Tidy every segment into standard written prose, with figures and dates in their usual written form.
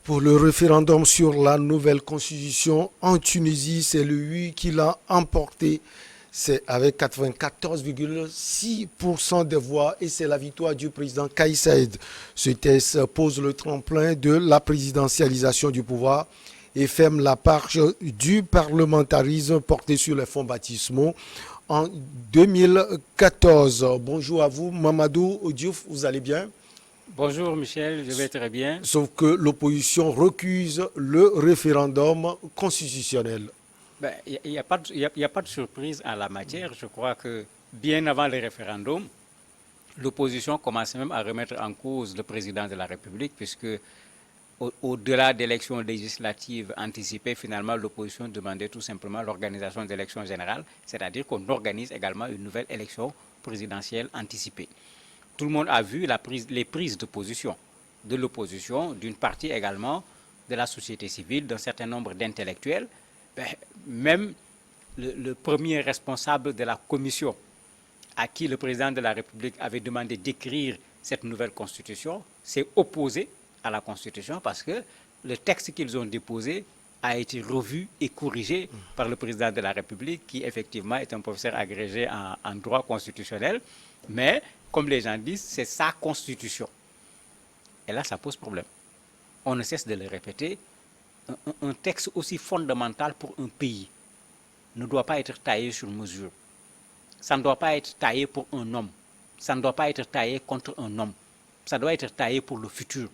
Pour le référendum sur la nouvelle constitution en Tunisie, c'est le oui qui l'a emporté. C'est avec 94,6% des voix et c'est la victoire du président Kais Saied. Ce test pose le tremplin de la présidentialisation du pouvoir et ferme la marche du parlementarisme porté sur les fonds baptismaux en 2014. Bonjour à vous, Mamadou Diouf, vous allez bien? Bonjour Michel, je vais très bien. Sauf que l'opposition recuse le référendum constitutionnel. Il n'y a, pas de- y a pas de surprise en la matière. Je crois que bien avant le référendum, l'opposition commençait même à remettre en cause le président de la République, puisque au-delà d'élections législatives anticipées, finalement, l'opposition demandait tout simplement l'organisation d'élections générales, c'est-à-dire qu'on organise également une nouvelle élection présidentielle anticipée. Tout le monde a vu les prises de position de l'opposition, d'une partie également de la société civile, d'un certain nombre d'intellectuels. Ben, même le premier responsable de la commission à qui le président de la République avait demandé d'écrire cette nouvelle constitution s'est opposé à la constitution parce que le texte qu'ils ont déposé a été revu et corrigé par le président de la République, qui effectivement est un professeur agrégé en droit constitutionnel. Mais, comme les gens disent, c'est sa constitution. Et là, ça pose problème. On ne cesse de le répéter. Un texte aussi fondamental pour un pays ne doit pas être taillé sur mesure. Ça ne doit pas être taillé pour un homme. Ça ne doit pas être taillé contre un homme. Ça doit être taillé pour le futur.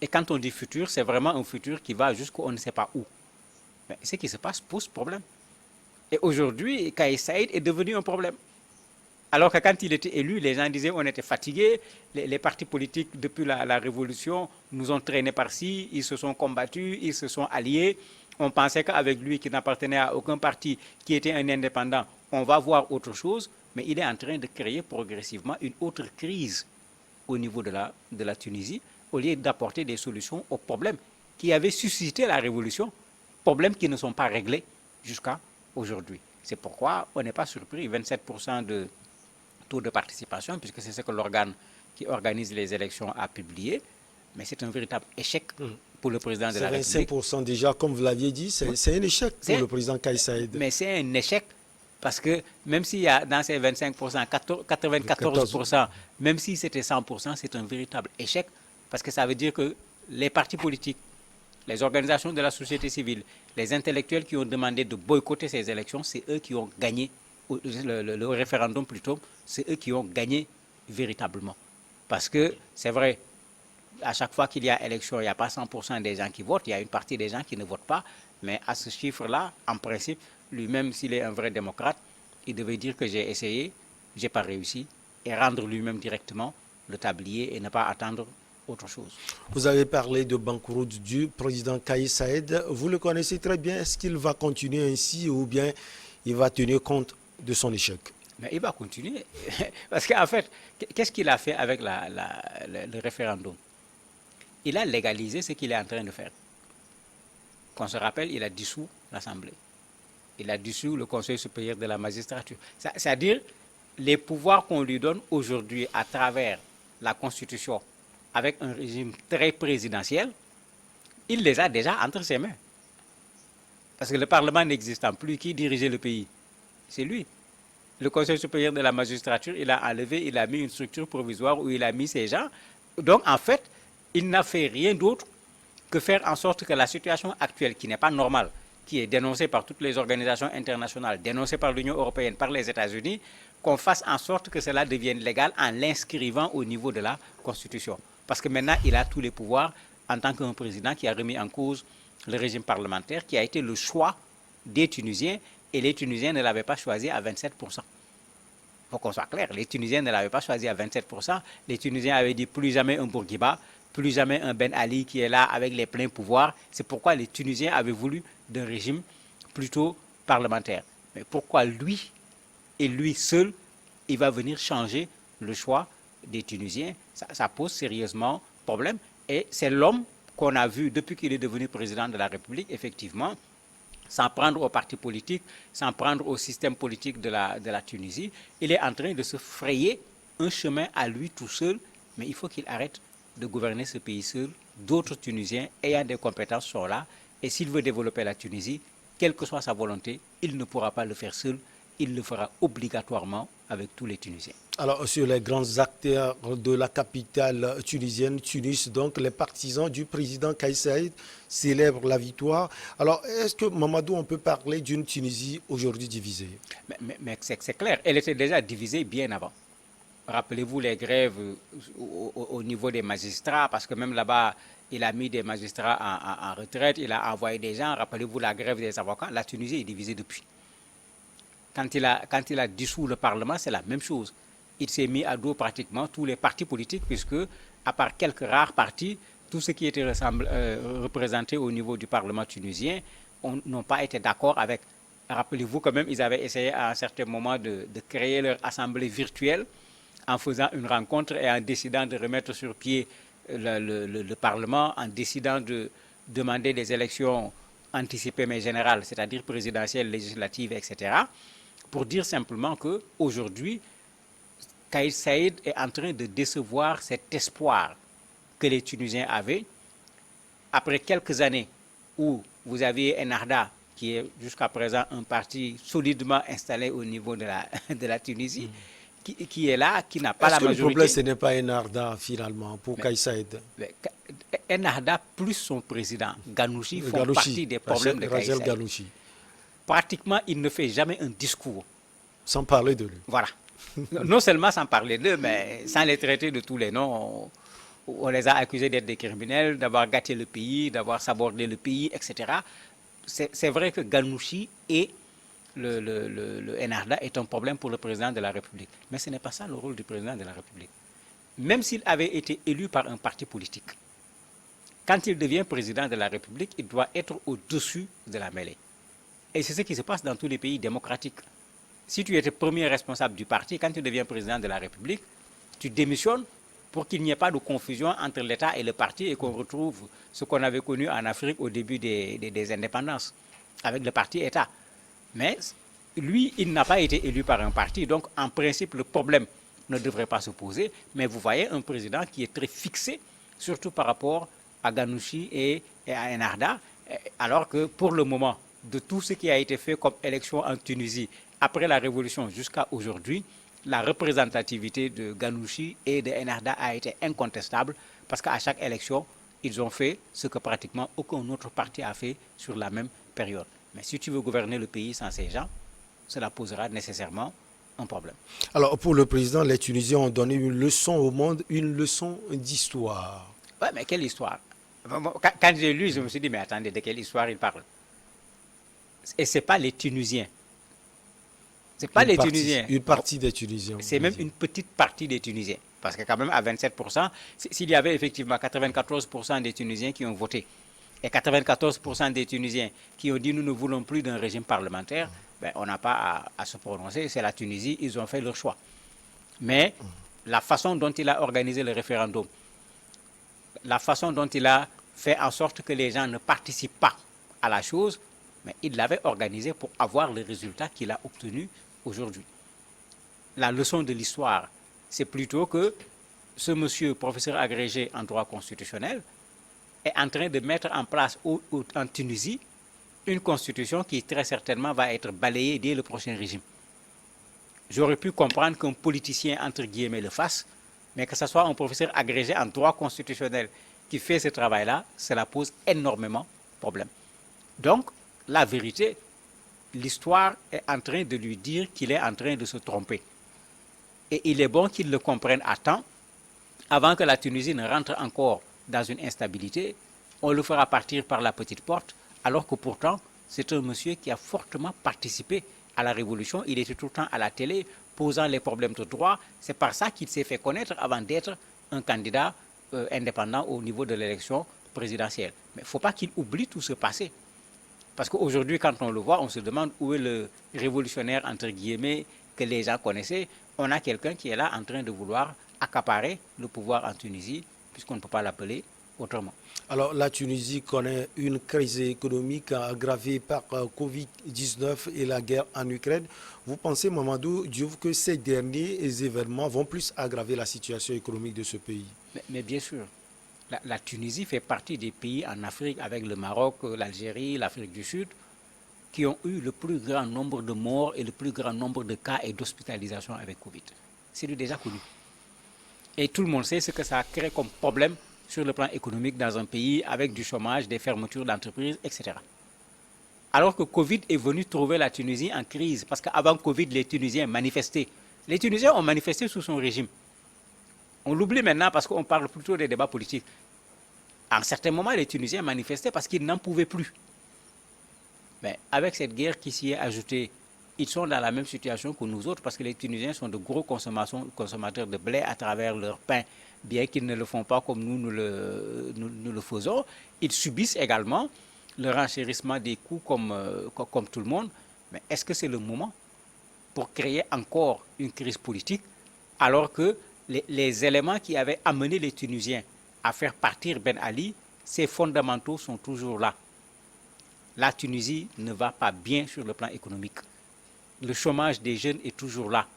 Et quand on dit futur, c'est vraiment un futur qui va jusqu'on ne sait pas où. Mais ce qui se passe pose problème. Et aujourd'hui, Kais Saïd est devenu un problème. Alors que quand il était élu, les gens disaient on était fatigués, les partis politiques depuis la révolution nous ont traînés par-ci, ils se sont combattus, ils se sont alliés. On pensait qu'avec lui qui n'appartenait à aucun parti, qui était un indépendant, on va voir autre chose, mais il est en train de créer progressivement une autre crise au niveau de la Tunisie, au lieu d'apporter des solutions aux problèmes qui avaient suscité la révolution, problèmes qui ne sont pas réglés jusqu'à aujourd'hui. C'est pourquoi on n'est pas surpris, 27% de taux de participation, puisque c'est ce que l'organe qui organise les élections a publié, mais c'est un véritable échec pour le président de C'est la République. 25% déjà, comme vous l'aviez dit, c'est un échec pour le président Kais Saied. Mais c'est un échec parce que même s'il y a dans ces 25%, 94%, même si c'était 100%, c'est un véritable échec parce que ça veut dire que les partis politiques, les organisations de la société civile, les intellectuels qui ont demandé de boycotter ces élections, c'est eux qui ont gagné, le référendum plutôt, c'est eux qui ont gagné véritablement. Parce que c'est vrai, à chaque fois qu'il y a élection, il n'y a pas 100% des gens qui votent, il y a une partie des gens qui ne votent pas, mais à ce chiffre-là, en principe, lui-même, s'il est un vrai démocrate, il devait dire que j'ai essayé, je n'ai pas réussi, et rendre lui-même directement le tablier et ne pas attendre autre chose. Vous avez parlé de banqueroute du président Kais Saied. Vous le connaissez très bien. Est-ce qu'il va continuer ainsi ou bien il va tenir compte de son échec? Mais il va continuer. Parce qu'en fait, qu'est-ce qu'il a fait avec le référendum? Il a légalisé ce qu'il est en train de faire. Qu'on se rappelle, il a dissous l'Assemblée. Il a dissous le Conseil supérieur de la magistrature. C'est-à-dire, les pouvoirs qu'on lui donne aujourd'hui à travers la Constitution, avec un régime très présidentiel, il les a déjà entre ses mains. Parce que le Parlement n'existant plus, qui dirigeait le pays? C'est lui. Le Conseil supérieur de la magistrature, il a enlevé, il a mis une structure provisoire où il a mis ses gens. Donc, en fait, il n'a fait rien d'autre que faire en sorte que la situation actuelle, qui n'est pas normale, qui est dénoncée par toutes les organisations internationales, dénoncée par l'Union européenne, par les États-Unis, qu'on fasse en sorte que cela devienne légal en l'inscrivant au niveau de la Constitution. Parce que maintenant, il a tous les pouvoirs en tant qu'un président qui a remis en cause le régime parlementaire, qui a été le choix des Tunisiens, et les Tunisiens ne l'avaient pas choisi à 27%. Il faut qu'on soit clair, les Tunisiens ne l'avaient pas choisi à 27%. Les Tunisiens avaient dit plus jamais un Bourguiba, plus jamais un Ben Ali qui est là avec les pleins pouvoirs. C'est pourquoi les Tunisiens avaient voulu d'un régime plutôt parlementaire. Mais pourquoi lui, et lui seul, il va venir changer le choix des Tunisiens? Ça pose sérieusement problème. Et c'est l'homme qu'on a vu depuis qu'il est devenu président de la République, effectivement, s'en prendre aux partis politiques, s'en prendre au système politique de la Tunisie. Il est en train de se frayer un chemin à lui tout seul, mais il faut qu'il arrête de gouverner ce pays seul d'autres Tunisiens ayant des compétences sont là. Et s'il veut développer la Tunisie, quelle que soit sa volonté, il ne pourra pas le faire seul. Il le fera obligatoirement avec tous les Tunisiens. Alors, sur les grands acteurs de la capitale tunisienne, Tunis, donc les partisans du président Kais Saied célèbrent la victoire. Alors, est-ce que, Mamadou, on peut parler d'une Tunisie aujourd'hui divisée? Mais c'est clair, elle était déjà divisée bien avant. Rappelez-vous les grèves au niveau des magistrats, parce que même là-bas, il a mis des magistrats en retraite, il a envoyé des gens. Rappelez-vous la grève des avocats. La Tunisie est divisée depuis. Quand il a dissous le Parlement, c'est la même chose. Il s'est mis à dos pratiquement tous les partis politiques, puisque, à part quelques rares partis, tout ce qui était représenté au niveau du Parlement tunisien n'ont pas été d'accord avec. Rappelez-vous quand même, ils avaient essayé à un certain moment de créer leur assemblée virtuelle en faisant une rencontre et en décidant de remettre sur pied le Parlement, en décidant de demander des élections anticipées mais générales, c'est-à-dire présidentielles, législatives, etc., pour dire simplement qu'aujourd'hui, Kais Saied est en train de décevoir cet espoir que les Tunisiens avaient. Après quelques années où vous aviez Ennahda, qui est jusqu'à présent un parti solidement installé au niveau de la Tunisie, qui est là, qui n'a pas la majorité. Le problème, ce n'est pas Ennahda, finalement, pour Kais Saied? Ennahda plus son président, Ghannouchi, font partie des problèmes de Kais Saied. Pratiquement, il ne fait jamais un discours. Sans parler de lui. Voilà. Non seulement sans parler d'eux, mais sans les traiter de tous les noms. On les a accusés d'être des criminels, d'avoir gâté le pays, d'avoir sabordé le pays, etc. C'est vrai que Ghannouchi et le Ennahda est un problème pour le président de la République. Mais ce n'est pas ça le rôle du président de la République. Même s'il avait été élu par un parti politique, quand il devient président de la République, il doit être au-dessus de la mêlée. Et c'est ce qui se passe dans tous les pays démocratiques. Si tu étais premier responsable du parti, quand tu deviens président de la République, tu démissionnes pour qu'il n'y ait pas de confusion entre l'État et le parti et qu'on retrouve ce qu'on avait connu en Afrique au début des indépendances, avec le parti État. Mais lui, il n'a pas été élu par un parti, donc en principe, le problème ne devrait pas se poser. Mais vous voyez un président qui est très fixé, surtout par rapport à Ghannouchi et à Ennahda, alors que pour le moment, de tout ce qui a été fait comme élection en Tunisie, après la révolution jusqu'à aujourd'hui, la représentativité de Ghannouchi et de Ennahda a été incontestable parce qu'à chaque élection, ils ont fait ce que pratiquement aucun autre parti a fait sur la même période. Mais si tu veux gouverner le pays sans ces gens, cela posera nécessairement un problème. Alors pour le président, les Tunisiens ont donné une leçon au monde, une leçon d'histoire. Ouais, mais quelle histoire? Quand j'ai lu, je me suis dit, mais attendez, de quelle histoire il parle? Et ce n'est pas les Tunisiens. C'est pas les Tunisiens. Une partie des Tunisiens. C'est même une petite partie des Tunisiens. Parce que quand même, à 27%, s'il y avait effectivement 94% des Tunisiens qui ont voté et 94% des Tunisiens qui ont dit nous ne voulons plus d'un régime parlementaire, ben, on n'a pas à se prononcer. C'est la Tunisie, ils ont fait leur choix. Mais la façon dont il a organisé le référendum, la façon dont il a fait en sorte que les gens ne participent pas à la chose, mais il l'avait organisé pour avoir le résultat qu'il a obtenu aujourd'hui. La leçon de l'histoire, c'est plutôt que ce monsieur, professeur agrégé en droit constitutionnel, est en train de mettre en place en Tunisie une constitution qui très certainement va être balayée dès le prochain régime. J'aurais pu comprendre qu'un politicien, entre guillemets, le fasse, mais que ce soit un professeur agrégé en droit constitutionnel qui fait ce travail-là, cela pose énormément de problèmes. Donc, la vérité, l'histoire est en train de lui dire qu'il est en train de se tromper. Et il est bon qu'il le comprenne à temps, avant que la Tunisie ne rentre encore dans une instabilité. On le fera partir par la petite porte, alors que pourtant, c'est un monsieur qui a fortement participé à la révolution. Il était tout le temps à la télé, posant les problèmes de droit. C'est par ça qu'il s'est fait connaître avant d'être un candidat indépendant au niveau de l'élection présidentielle. Mais il ne faut pas qu'il oublie tout ce passé. Parce qu'aujourd'hui, quand on le voit, on se demande où est le révolutionnaire, entre guillemets, que les gens connaissaient. On a quelqu'un qui est là en train de vouloir accaparer le pouvoir en Tunisie, puisqu'on ne peut pas l'appeler autrement. Alors, la Tunisie connaît une crise économique aggravée par Covid-19 et la guerre en Ukraine. Vous pensez, Mamadou Diouf, que ces derniers événements vont plus aggraver la situation économique de ce pays? Mais bien sûr. La Tunisie fait partie des pays en Afrique, avec le Maroc, l'Algérie, l'Afrique du Sud, qui ont eu le plus grand nombre de morts et le plus grand nombre de cas et d'hospitalisation avec Covid. C'est déjà connu. Et tout le monde sait ce que ça a créé comme problème sur le plan économique dans un pays avec du chômage, des fermetures d'entreprises, etc. Alors que Covid est venu trouver la Tunisie en crise, parce qu'avant Covid, les Tunisiens manifestaient. Les Tunisiens ont manifesté sous son régime. On l'oublie maintenant parce qu'on parle plutôt des débats politiques. À un certain moment, les Tunisiens manifestaient parce qu'ils n'en pouvaient plus. Mais avec cette guerre qui s'y est ajoutée, ils sont dans la même situation que nous autres parce que les Tunisiens sont de gros consommateurs de blé à travers leur pain, bien qu'ils ne le font pas comme nous le faisons. Ils subissent également le renchérissement des coûts comme tout le monde. Mais est-ce que c'est le moment pour créer encore une crise politique alors que les éléments qui avaient amené les Tunisiens à faire partir Ben Ali, ces fondamentaux sont toujours là. La Tunisie ne va pas bien sur le plan économique. Le chômage des jeunes est toujours là.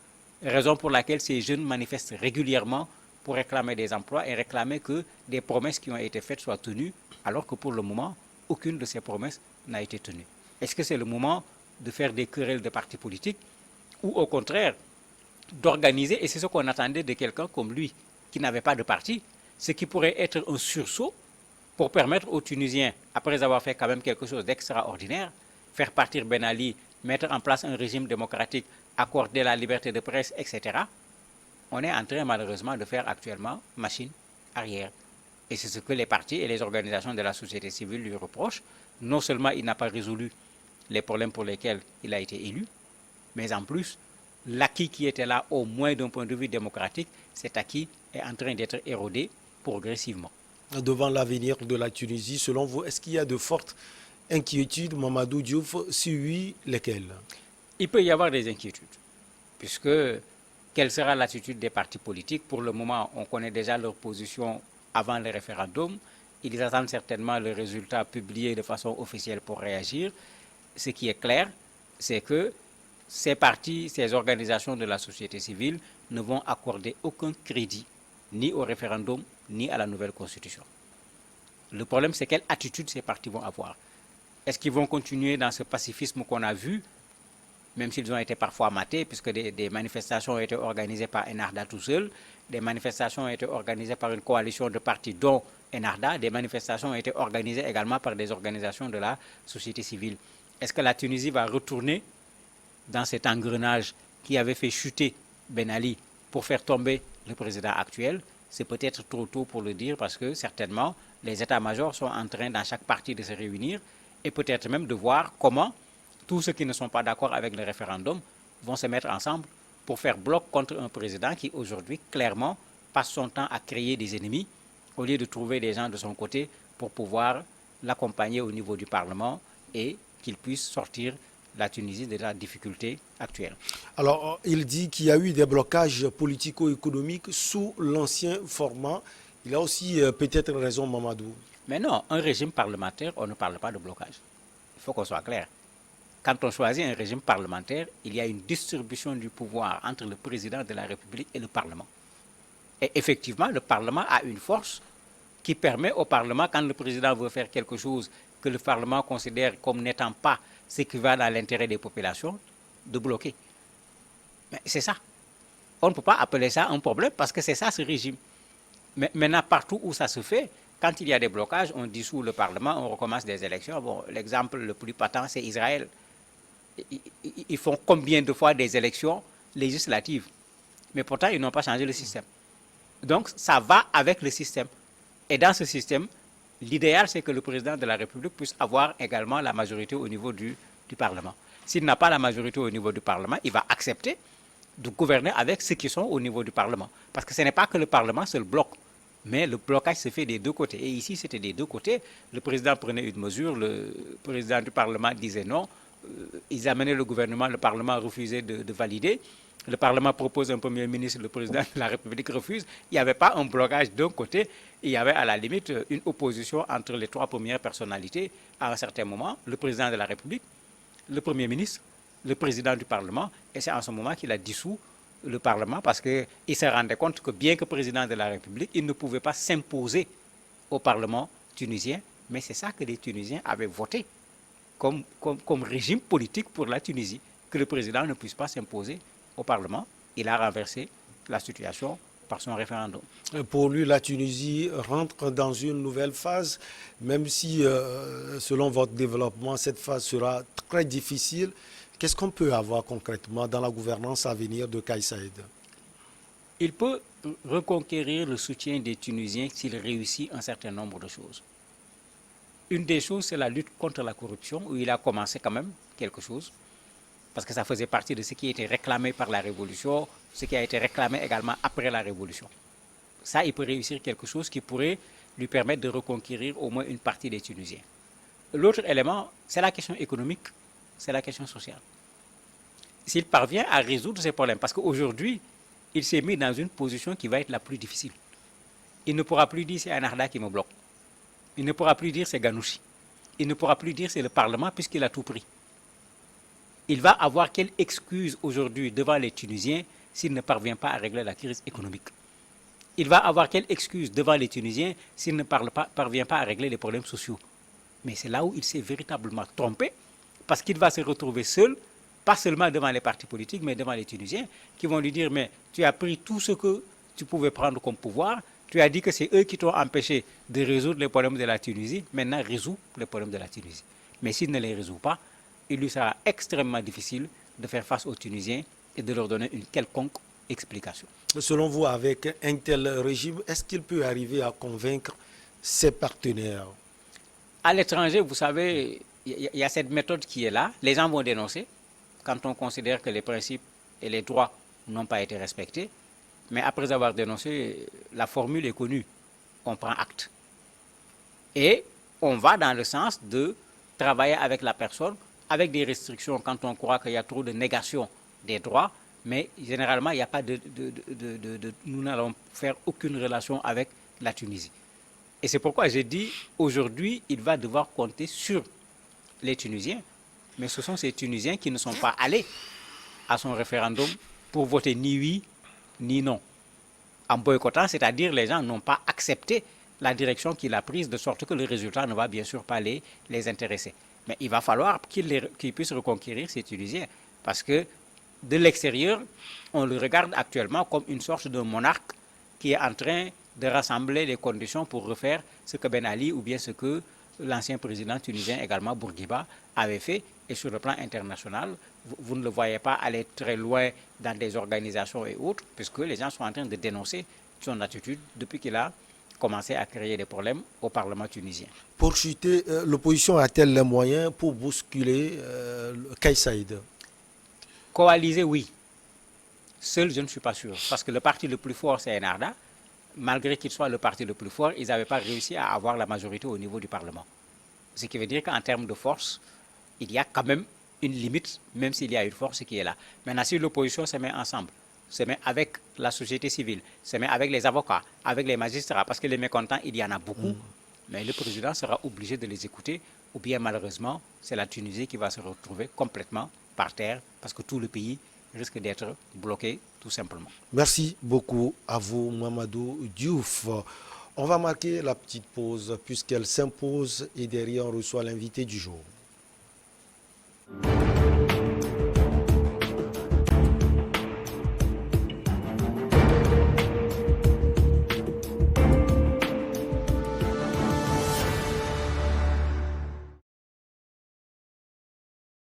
Raison pour laquelle ces jeunes manifestent régulièrement pour réclamer des emplois et réclamer que des promesses qui ont été faites soient tenues, alors que pour le moment, aucune de ces promesses n'a été tenue. Est-ce que c'est le moment de faire des querelles de partis politiques ou au contraire d'organiser, et c'est ce qu'on attendait de quelqu'un comme lui, qui n'avait pas de parti, ce qui pourrait être un sursaut pour permettre aux Tunisiens, après avoir fait quand même quelque chose d'extraordinaire, faire partir Ben Ali, mettre en place un régime démocratique, accorder la liberté de presse, etc. On est en train malheureusement de faire actuellement machine arrière. Et c'est ce que les partis et les organisations de la société civile lui reprochent. Non seulement il n'a pas résolu les problèmes pour lesquels il a été élu, mais en plus, l'acquis qui était là, au moins d'un point de vue démocratique, cet acquis est en train d'être érodé progressivement. Devant l'avenir de la Tunisie, selon vous, est-ce qu'il y a de fortes inquiétudes, Mamadou Diouf? Si oui, lesquelles? Il peut y avoir des inquiétudes, puisque quelle sera l'attitude des partis politiques? Pour le moment, on connaît déjà leur position avant le référendum. Ils attendent certainement le résultat publié de façon officielle pour réagir. Ce qui est clair, c'est que ces partis, ces organisations de la société civile ne vont accorder aucun crédit ni au référendum, ni à la nouvelle constitution. Le problème, c'est quelle attitude ces partis vont avoir. Est-ce qu'ils vont continuer dans ce pacifisme qu'on a vu, même s'ils ont été parfois matés, puisque des manifestations ont été organisées par Ennahda tout seul, des manifestations ont été organisées par une coalition de partis dont Ennahda, des manifestations ont été organisées également par des organisations de la société civile. Est-ce que la Tunisie va retourner dans cet engrenage qui avait fait chuter Ben Ali pour faire tomber le président actuel? C'est peut-être trop tôt pour le dire parce que certainement les états-majors sont en train dans chaque parti de se réunir et peut-être même de voir comment tous ceux qui ne sont pas d'accord avec le référendum vont se mettre ensemble pour faire bloc contre un président qui aujourd'hui clairement passe son temps à créer des ennemis au lieu de trouver des gens de son côté pour pouvoir l'accompagner au niveau du Parlement et qu'il puisse sortir la Tunisie de la difficulté actuelle. Alors, il dit qu'il y a eu des blocages politico-économiques sous l'ancien format. Il a aussi peut-être raison, Mamadou. Mais non, un régime parlementaire, on ne parle pas de blocage. Il faut qu'on soit clair. Quand on choisit un régime parlementaire, il y a une distribution du pouvoir entre le président de la République et le Parlement. Et effectivement, le Parlement a une force qui permet au Parlement, quand le président veut faire quelque chose que le Parlement considère comme n'étant pas ce qui va dans l'intérêt des populations, de bloquer. Mais c'est ça. On ne peut pas appeler ça un problème parce que c'est ça ce régime. Mais maintenant, partout où ça se fait, quand il y a des blocages, on dissout le Parlement, on recommence des élections. Bon, l'exemple le plus patent, c'est Israël. Ils font combien de fois des élections législatives? Mais pourtant, ils n'ont pas changé le système. Donc, ça va avec le système. Et dans ce système, l'idéal, c'est que le président de la République puisse avoir également la majorité au niveau du Parlement. S'il n'a pas la majorité au niveau du Parlement, il va accepter de gouverner avec ceux qui sont au niveau du Parlement. Parce que ce n'est pas que le Parlement seul bloque, mais le blocage se fait des deux côtés. Et ici, c'était des deux côtés. Le président prenait une mesure, le président du Parlement disait non. Ils amenaient le gouvernement, le Parlement refusait de valider. Le Parlement propose un Premier ministre, le président de la République refuse. Il n'y avait pas un blocage d'un côté, il y avait à la limite une opposition entre les trois premières personnalités à un certain moment, le président de la République, le Premier ministre, le président du Parlement, et c'est en ce moment qu'il a dissous le Parlement parce qu'il se rendait compte que bien que président de la République, il ne pouvait pas s'imposer au Parlement tunisien, mais c'est ça que les Tunisiens avaient voté comme régime politique pour la Tunisie, que le président ne puisse pas s'imposer au Parlement. Il a renversé la situation par son référendum. Pour lui, la Tunisie rentre dans une nouvelle phase, même si, selon votre développement, cette phase sera très difficile. Qu'est-ce qu'on peut avoir concrètement dans la gouvernance à venir de Kais Saied? Il peut reconquérir le soutien des Tunisiens s'il réussit un certain nombre de choses. Une des choses, c'est la lutte contre la corruption, où il a commencé quand même quelque chose, parce que ça faisait partie de ce qui était réclamé par la Révolution, ce qui a été réclamé également après la Révolution. Ça, il peut réussir quelque chose qui pourrait lui permettre de reconquérir au moins une partie des Tunisiens. L'autre élément, c'est la question économique, c'est la question sociale. S'il parvient à résoudre ces problèmes, parce qu'aujourd'hui, il s'est mis dans une position qui va être la plus difficile. Il ne pourra plus dire c'est un Arda qui me bloque. Il ne pourra plus dire c'est Ganouchi. Il ne pourra plus dire c'est le Parlement puisqu'il a tout pris. Il va avoir quelle excuse aujourd'hui devant les Tunisiens s'il ne parvient pas à régler la crise économique? Il va avoir quelle excuse devant les Tunisiens s'il ne parvient pas à régler les problèmes sociaux? Mais c'est là où il s'est véritablement trompé, parce qu'il va se retrouver seul, pas seulement devant les partis politiques, mais devant les Tunisiens, qui vont lui dire, mais tu as pris tout ce que tu pouvais prendre comme pouvoir, tu as dit que c'est eux qui t'ont empêché de résoudre les problèmes de la Tunisie, maintenant résous les problèmes de la Tunisie. Mais s'il ne les résout pas, il lui sera extrêmement difficile de faire face aux Tunisiens et de leur donner une quelconque explication. Selon vous, avec un tel régime, est-ce qu'il peut arriver à convaincre ses partenaires? À l'étranger, vous savez, il y a cette méthode qui est là. Les gens vont dénoncer quand on considère que les principes et les droits n'ont pas été respectés. Mais après avoir dénoncé, la formule est connue. On prend acte. Et on va dans le sens de travailler avec la personne, avec des restrictions quand on croit qu'il y a trop de négation des droits. Mais généralement, il n'y a pas nous n'allons faire aucune relation avec la Tunisie. Et c'est pourquoi j'ai dit, aujourd'hui, il va devoir compter sur les Tunisiens. Mais ce sont ces Tunisiens qui ne sont pas allés à son référendum pour voter ni oui, ni non. En boycottant, c'est-à-dire les gens n'ont pas accepté la direction qu'il a prise, de sorte que le résultat ne va bien sûr pas les intéresser. Mais il va falloir qu'ils puissent reconquérir ces Tunisiens. Parce que de l'extérieur, on le regarde actuellement comme une sorte de monarque qui est en train de rassembler les conditions pour refaire ce que Ben Ali ou bien ce que l'ancien président tunisien également Bourguiba avait fait. Et sur le plan international, vous ne le voyez pas aller très loin dans des organisations et autres, puisque les gens sont en train de dénoncer son attitude depuis qu'il a commencé à créer des problèmes au Parlement tunisien. Pour chuter, l'opposition a-t-elle les moyens pour bousculer Kais Saied? Coaliser, oui. Seul, je ne suis pas sûr. Parce que le parti le plus fort, c'est Ennahda. Malgré qu'il soit le parti le plus fort, ils n'avaient pas réussi à avoir la majorité au niveau du Parlement. Ce qui veut dire qu'en termes de force, il y a quand même une limite, même s'il y a une force qui est là. Maintenant, si l'opposition se met ensemble, se met avec la société civile, se met avec les avocats, avec les magistrats, parce que les mécontents, il y en a beaucoup, mais le président sera obligé de les écouter, ou bien malheureusement, c'est la Tunisie qui va se retrouver complètement par terre, parce que tout le pays risque d'être bloqué, tout simplement. Merci beaucoup à vous, Mamadou Diouf. On va marquer la petite pause puisqu'elle s'impose et derrière on reçoit l'invité du jour.